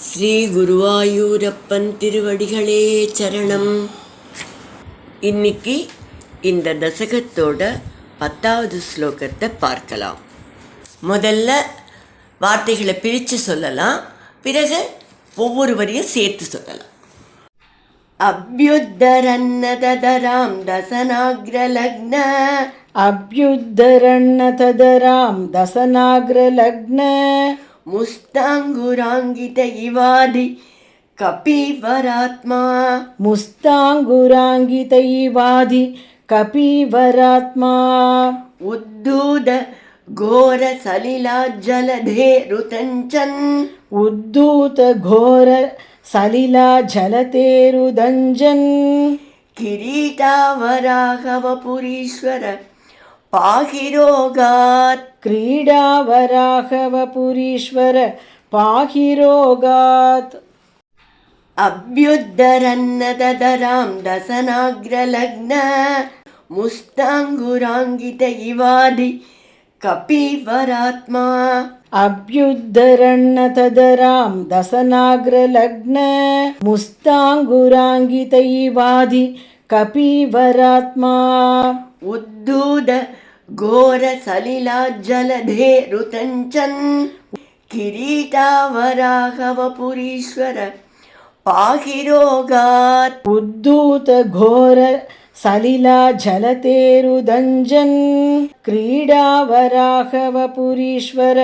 ஸ்ரீ குருவாயூரப்பன் திருவடிகளே சரணம். இன்னைக்கு இந்த தசகத்தோட 10வது ஸ்லோகத்தை பார்க்கலாம். முதல்ல வார்த்தைகளை பிரித்து சொல்லலாம், பிறகு ஒவ்வொரு வரியும் சேர்த்து சொல்லலாம். அப்யுத்தரன்னதராம் தசனாக்ரலக்ன அப்யுத்தரன்னதராம் தசனாக்ரலக்ன முஸ்தாங்குராங்கித இவாதி கபீவராத்மா முஸ்தாங்குராங்கித இவாதி கபீவராத்மா உத்தூத கோர சலிலா ஜலதே ருதஞ்சன் உத்தூத கோர சலிலா ஜலதேருதஞ்சன் கிரீடாவராகவபுரீஸ்வர பாகிரோகாத் क्रीडावराहवपुरीश्वर पाहिरोगात् अभ्युद्धरन्नदरां दसनाग्रलग्न मुस्ताङ्गुराङ्गित इवादि कपीवरात्मा अभ्युद्धरन्नतदरां दसनाग्रलग्न मुस्ताङ्गुराङ्गित इवादि कपीवरात्मा उद्धूत घोर सलिला जलधे ऋतञ्चन् किरीटावराहवपुरीश्वर पाहिरोगात् उद्धूत घोर सलिला जलतेरुदञ्जन् क्रीडावराहवपुरीश्वर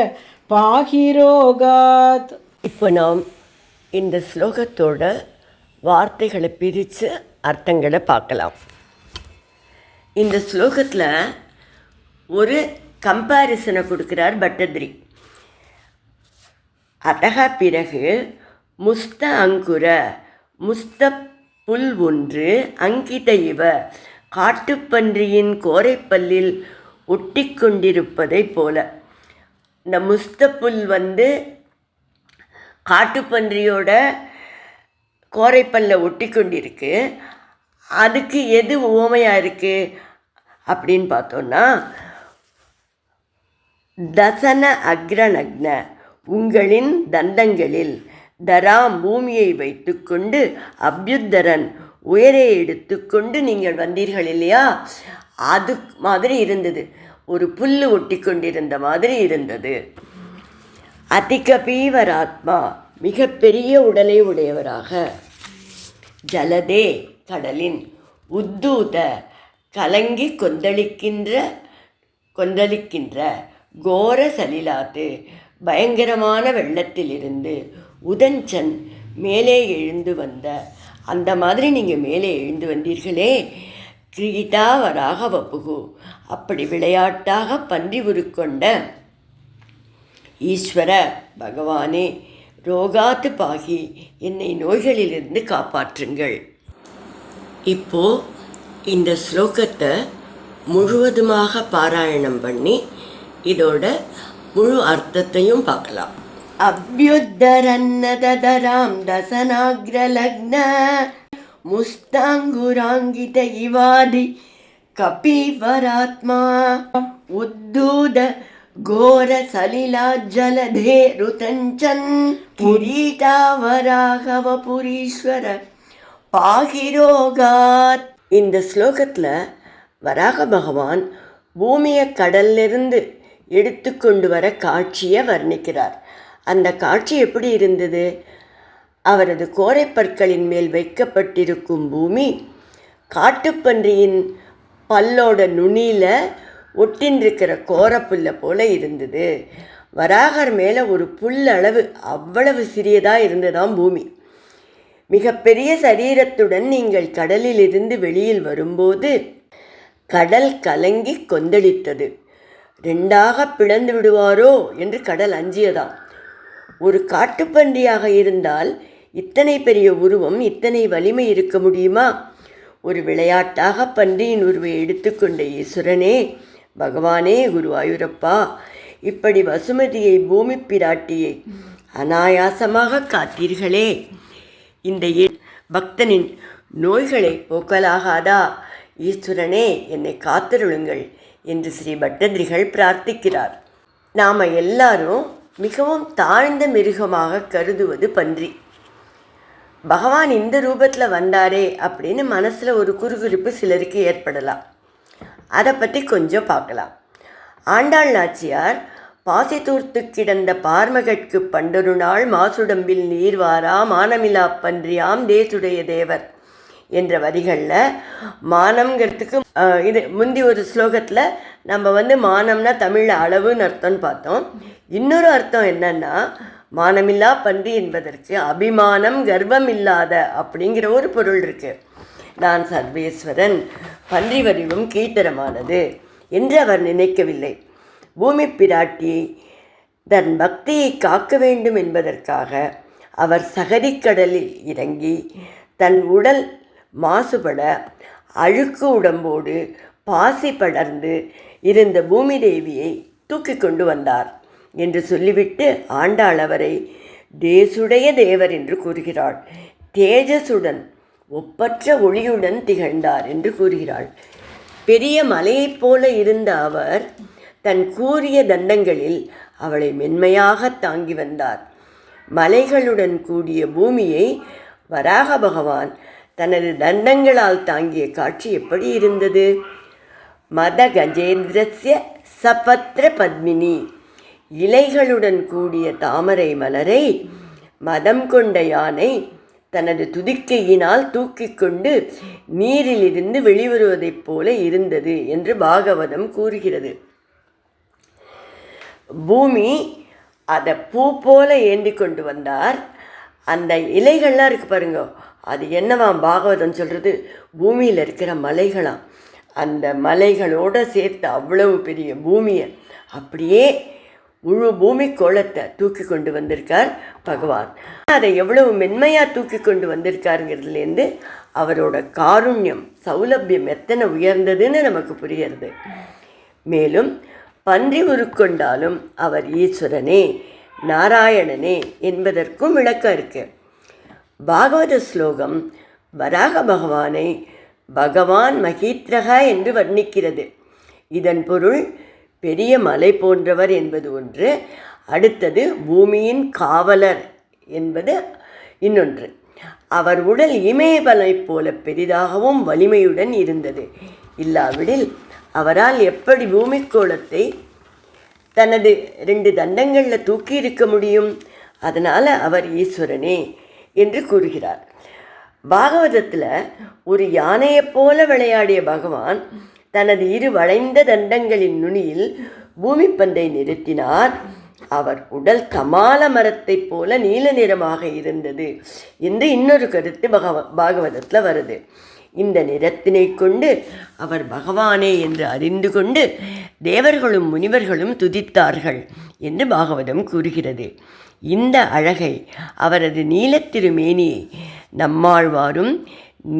पाहिरोगात्. இப்போ நாம் இந்த ஸ்லோகத்தோட வார்த்தைகளை பிரித்து அர்த்தங்களை பார்க்கலாம். இந்த ஸ்லோகத்தில் ஒரு கம்பேரிசனை கொடுக்கிறார் பட்டத்ரி. அதக பிறகு முஸ்த அங்குர முஸ்த புல் ஒன்று அங்கித இவ காட்டுப்பன்றியின் கோரைப்பல்லில் ஒட்டி கொண்டிருப்பதை போல. இந்த முஸ்த புல் காட்டுப்பன்றியோட கோரைப்பல்ல ஒட்டி கொண்டிருக்கு. அதுக்கு எது உவமையாக இருக்குது அப்படின்னு பார்த்தோன்னா, தசன அக்ரநக்ன உங்களின் தந்தங்களில் தராம் பூமியை வைத்துக்கொண்டு அப்யுத்தரன் உயரை எடுத்துக்கொண்டு நீங்கள் வந்தீர்கள் இல்லையா, அது மாதிரி இருந்தது. ஒரு புல் ஒட்டி கொண்டிருந்த மாதிரி இருந்தது. அதிகபீவராத்மா மிகப்பெரிய உடலை உடையவராக, ஜலதே கடலின், உத்தூத கலங்கி கொந்தளிக்கின்ற கோர சலிலாத்து பயங்கரமான வெள்ளத்திலிருந்து, உதஞ்சன் மேலே எழுந்து வந்த அந்த மாதிரி நீங்கள் மேலே எழுந்து வந்தீர்களே, கிரீட்டா வராக வப்புகு அப்படி விளையாட்டாக பன்றி உருக்கொண்ட ஈஸ்வர பகவானே, ரோகாத்து பாகி என்னை நோய்களிலிருந்து காப்பாற்றுங்கள். இப்போது இந்த ஸ்லோகத்தை முழுவதுமாக பாராயணம் பண்ணி இதோட முழு அர்த்தத்தையும் பார்க்கலாம். அப்யுத்தரன்னதராம் தசனாக்ரலக்ன முஸ்தாங்குராங்கித இவாதி கபீவராத்மா உத்தூத கோர சலிலா ஜலதே ருதஞ்சன் கிரீடாவராகவபுரீஸ்வர பாகிரோகாத். இந்த ஸ்லோகத்தில் வராக பகவான் பூமியை கடல்லிருந்து எடுத்துக்கொண்டு வர காட்சியை வர்ணிக்கிறார். அந்த காட்சி எப்படி இருந்தது? அவரது கோரைப்பற்களின் மேல் வைக்கப்பட்டிருக்கும் பூமி காட்டுப்பன்றியின் பல்லோட நுனியில் ஒட்டின்றிருக்கிற கோரப்புல்லை போல இருந்தது. வராகர் மேலே ஒரு புல்லளவு அவ்வளவு சிறியதாக இருந்ததாம் பூமி. மிகப்பெரிய சரீரத்துடன் நீங்கள் கடலிலிருந்து வெளியில் வரும்போது கடல் கலங்கி கொந்தளித்தது. ரெண்டாக பிளந்து விடுவாரோ என்று கடல் அஞ்சியதாம். ஒரு காட்டுப்பன்றியாக இருந்தால் இத்தனை பெரிய உருவம், இத்தனை வலிமை இருக்க முடியுமா? ஒரு விளையாட்டாக பன்றியின் உருவை எடுத்துக்கொண்ட ஈஸ்வரனே, பகவானே, குருவாயூரப்பா, இப்படி வசுமதியை, பூமி பிராட்டியை அனாயாசமாக காத்தீர்களே, இந்த பக்தனின் நோய்களை போக்கலாகாதா? ஈஸ்வரனே, என்னை காத்தருளுங்கள் என்று ஸ்ரீ பட்டதிரிகள் பிரார்த்திக்கிறார். நாம் எல்லாரும் மிகவும் தாழ்ந்த மிருகமாக கருதுவது பன்றி. பகவான் இந்த ரூபத்தில் வந்தாரே அப்படின்னு மனசில் ஒரு குறுகுறுப்பு சிலருக்கு ஏற்படலாம். அதை பற்றி கொஞ்சம் பார்க்கலாம். ஆண்டாள் நாச்சியார் பாசி தூர்த்து கிடந்த பார்மகட்கு பண்டொரு நாள் மாசுடம்பில் நீர்வாரா மானமிலா பன்றியாம் தேசுடைய தேவர் என்ற வரிகளில் மானம்ங்கிறதுக்கு இது முந்தி ஒரு ஸ்லோகத்தில் நம்ம மானம்னா தமிழில் அளவுன்னு அர்த்தம்னு பார்த்தோம். இன்னொரு அர்த்தம் என்னன்னா மானமில்லா பன்றி என்பதற்கு அபிமானம் கர்வம் இல்லாத அப்படிங்கிற ஒரு பொருள் இருக்குது. நான் சர்வேஸ்வரன், பன்றி வடிவம் கீழ்த்தரமானது என்று அவர் நினைக்கவில்லை. பூமி பிராட்டி தன் பக்தியை காக்க வேண்டும் என்பதற்காக அவர் சகதிக்கடலில் இறங்கி தன் உடல் மாசுபட அழுக்கு உடம்போடு பாசி படர்ந்து இருந்த பூமி தேவியை தூக்கி கொண்டு வந்தார் என்று சொல்லிவிட்டு ஆண்டாள் அவரை தேசுடைய தேவர் என்று கூறுகிறாள். தேஜசுடன் ஒப்பற்ற ஒளியுடன் திகழ்ந்தார் என்று கூறுகிறாள். பெரிய மலையைப் போல இருந்த அவர் தன் கூரிய தண்டங்களில் அவளை மென்மையாக தாங்கி வந்தார். மலைகளுடன் கூடிய பூமியை வராக பகவான் தனது தண்டங்களால் தாங்கிய காட்சி எப்படி இருந்தது? மத கஜேந்திரஸ்ய சபத்ர பத்மினி, இலைகளுடன் கூடிய தாமரை மலரை மதம் கொண்ட யானை தனது துதிக்கையினால் தூக்கி கொண்டு நீரிலிருந்து வெளிவருவதைப் போல இருந்தது என்று பாகவதம் கூறுகிறது. பூமி அதை பூ போல ஏந்தி கொண்டு வந்தார். அந்த இலைகள்லாம் இருக்குது பாருங்க, அது என்னவாம் பாகவதம் சொல்கிறது? பூமியில் இருக்கிற மலைகளாம். அந்த மலைகளோடு சேர்த்து அவ்வளவு பெரிய பூமியை அப்படியே முழு பூமி கோலத்தை தூக்கி கொண்டு வந்திருக்கார் பகவான். அதை எவ்வளவு மென்மையாக தூக்கி கொண்டு வந்திருக்காருங்கிறதுலேருந்து அவரோட காருண்யம் சௌலபியம் எத்தனை உயர்ந்ததுன்னு நமக்கு புரிகிறது. மேலும் பன்றி உருக்கொண்டாலும் அவர் ஈஸ்வரனே நாராயணனே என்பதற்கும் விளக்கம் இருக்கு. பாகவத ஸ்லோகம் வராக பகவானை பகவான் மகீத்ரக என்று வர்ணிக்கிறது. இதன் பொருள் பெரிய மலை போன்றவர் என்பது ஒன்று, அடுத்தது பூமியின் காவலர் என்பது இன்னொன்று. அவர் உடல் இமயமலை போல பெரிதாகவும் வலிமையுடன் இருந்தது. இல்லாவிடில் அவரால் எப்படி பூமிக்கோளத்தை தனது 2 தண்டங்களில் தூக்கி இருக்க முடியும்? அதனால் அவர் ஈஸ்வரனே என்று கூறுகிறார். பாகவதத்தில் ஒரு யானையைப் போல விளையாடிய பகவான் தனது 2 வளைந்த தண்டங்களின் நுனியில் பூமி பந்தை நிறுத்தினார். அவர் உடல் கமால மரத்தைப் போல நீல நிறமாக இருந்தது என்று இன்னொரு கருத்து பாகவதத்தில் வருது. இந்த நிறத்தினை கொண்டு அவர் பகவானே என்று அறிந்து கொண்டு தேவர்களும் முனிவர்களும் துதித்தார்கள் என்று பாகவதம் கூறுகிறது. இந்த அழகை, அவரது நீலத்திருமேனியை நம்மாழ்வாரும்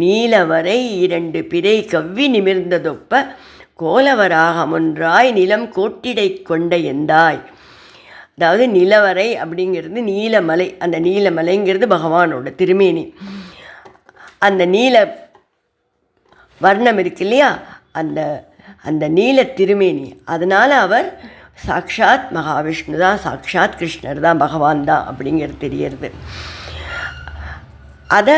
நீலவரை 2 பிறை கவ்வி நிமிர்ந்ததொப்ப கோலவராகமொன்றாய் நிலம் கோட்டிடை கொண்ட எந்தாய். அதாவது நிலவரை அப்படிங்கிறது நீலமலை, அந்த நீலமலைங்கிறது பகவானோட திருமேனி. அந்த நீல வர்ணம் இருக்கு இல்லையா, அந்த நீல திருமேனி, அதனால் அவர் சாக்ஷாத் மகாவிஷ்ணு தான், சாக்ஷாத் கிருஷ்ணர் தான், பகவான் தான் அப்படிங்கிறது தெரியறது. அதை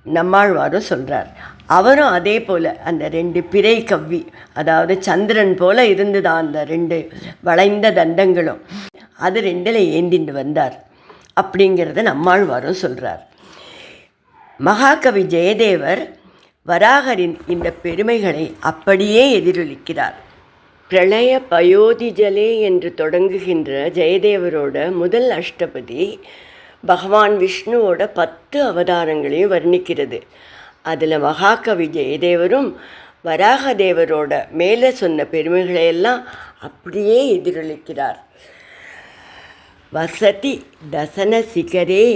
நம்மாழ்வாரும் சொல்கிறார். அவரும் அதே போல் அந்த 2 பிறை கவ்வி, அதாவது சந்திரன் போல் இருந்துதான் அந்த 2 வளைந்த தண்டங்களும், அது 2ல் ஏந்திண்டு வந்தார் அப்படிங்கிறத நம்மாழ்வாரும் சொல்கிறார். மகாகவி ஜெயதேவர் வராகரின் இந்த பெருமைகளை அப்படியே எதிரொலிக்கிறார். பிரளய பயோதிஜலே என்று தொடங்குகின்ற ஜெயதேவரோட முதல் அஷ்டபதி பகவான் விஷ்ணுவோட 10 அவதாரங்களையும் வர்ணிக்கிறது. அதில் மகாகவி ஜெயதேவரும் வராகதேவரோட மேலே சொன்ன பெருமைகளையெல்லாம் அப்படியே எதிரொலிக்கிறார். வசதி தசன சிகரே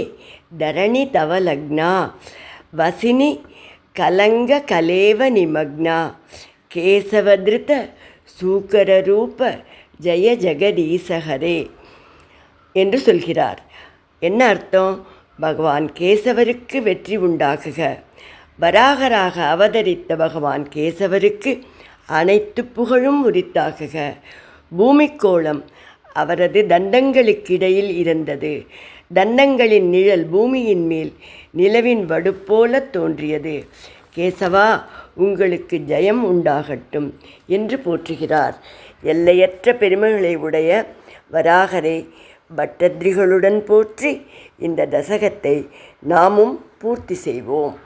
தரணி தவ லக்னா வசினி கலங்க கலேவ நிமக்னா கேசவதிருத்த சூக்கரரூப ஜெய ஜெகதீசஹரே என்று சொல்கிறார். என்ன அர்த்தம்? பகவான் கேசவருக்கு வெற்றி உண்டாகுக, வராகராக அவதரித்த பகவான் கேசவருக்கு அனைத்து புகழும் உரித்தாகுக, பூமிக்கோளம் அவரது தண்டங்களுக்கிடையில் இருந்தது. தண்டங்களின் நிழல் பூமியின் மேல் நிலவின் வடுப்போல தோன்றியது. கேசவா, உங்களுக்கு ஜெயம் உண்டாகட்டும் என்று போற்றுகிறார். எல்லையற்ற பெருமைகளை உடைய வராகரை பட்டத்ரிகளுடன் போற்றி இந்த தசகத்தை நாமும் பூர்த்தி செய்வோம்.